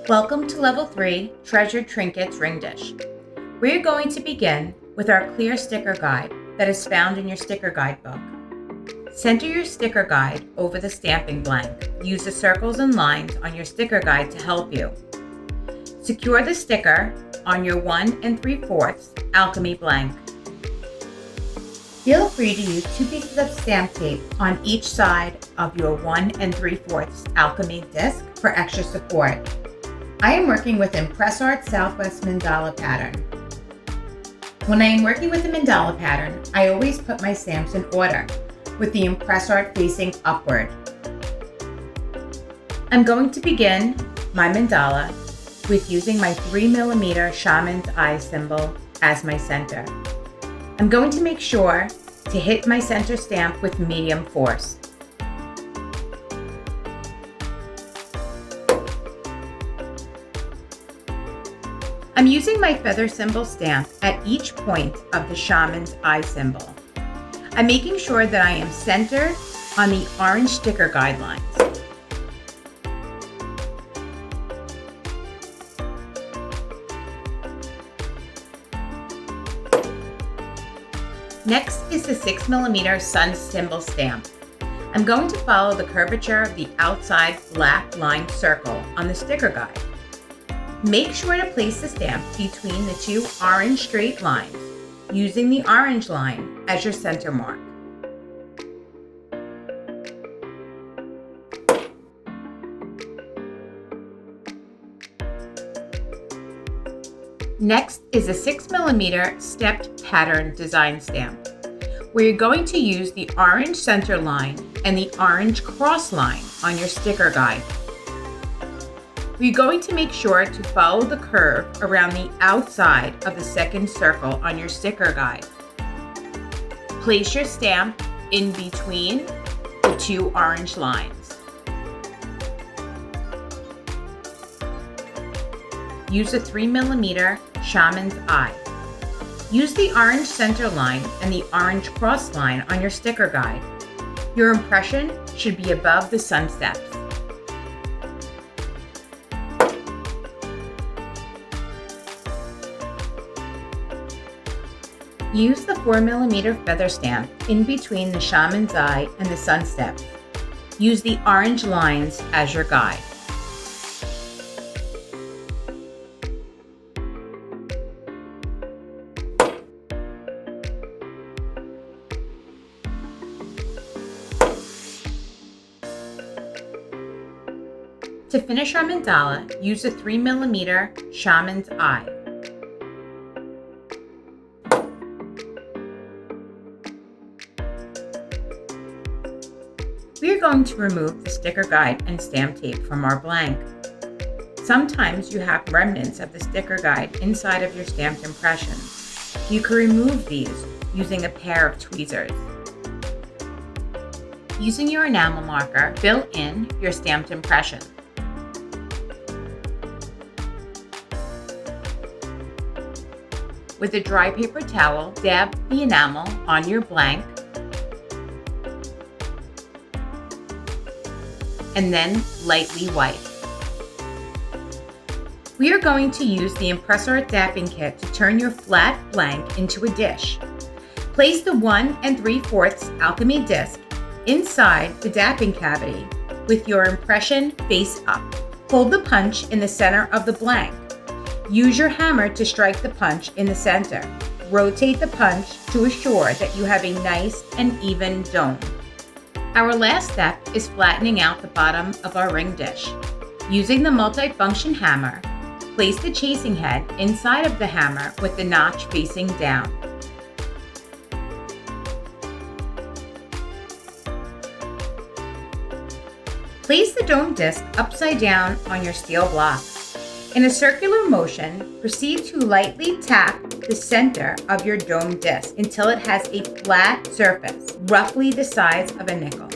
Welcome to Level 3 Treasured Trinkets Ring Dish. We're going to begin with our clear sticker guide that is found in your sticker guidebook. Center your sticker guide over the stamping blank. Use the circles and lines on your sticker guide to help you. Secure the sticker on your 1 3/4 alchemy blank. Feel free to use 2 pieces of stamp tape on each side of your 1 3/4 alchemy disc for extra support. I am working with ImpressArt Southwest mandala pattern. When I am working with the mandala pattern, I always put my stamps in order, with the ImpressArt facing upward. I'm going to begin my mandala with using my 3mm shaman's eye symbol as my center. I'm going to make sure to hit my center stamp with medium force. I'm using my feather symbol stamp at each point of the shaman's eye symbol. I'm making sure that I am centered on the orange sticker guidelines. Next is the 6mm sun symbol stamp. I'm going to follow the curvature of the outside black lined circle on the sticker guide. Make sure to place the stamp between the 2 orange straight lines, using the orange line as your center mark. Next is a 6mm stepped pattern design stamp, where you're going to use the orange center line and the orange cross line on your sticker guide. We're going to make sure to follow the curve around the outside of the second circle on your sticker guide. Place your stamp in between the 2 orange lines. Use a 3mm shaman's eye. Use the orange center line and the orange cross line on your sticker guide. Your impression should be above the sun steps. Use the 4mm feather stamp in between the shaman's eye and the sun steps. Use the orange lines as your guide. To finish our mandala, use a 3mm shaman's eye. We are going to remove the sticker guide and stamp tape from our blank. Sometimes you have remnants of the sticker guide inside of your stamped impressions. You can remove these using a pair of tweezers. Using your enamel marker, fill in your stamped impression. With a dry paper towel, dab the enamel on your blank and then lightly wipe. We are going to use the ImpressArt dapping kit to turn your flat blank into a dish. Place the 1 3/4 alchemy disc inside the dapping cavity with your impression face up. Hold the punch in the center of the blank. Use your hammer to strike the punch in the center. Rotate the punch to assure that you have a nice and even dome. Our last step is flattening out the bottom of our ring dish. Using the multifunction hammer, place the chasing head inside of the hammer with the notch facing down. Place the dome disc upside down on your steel block. In a circular motion, proceed to lightly tap the center of your dome disc until it has a flat surface, roughly the size of a nickel.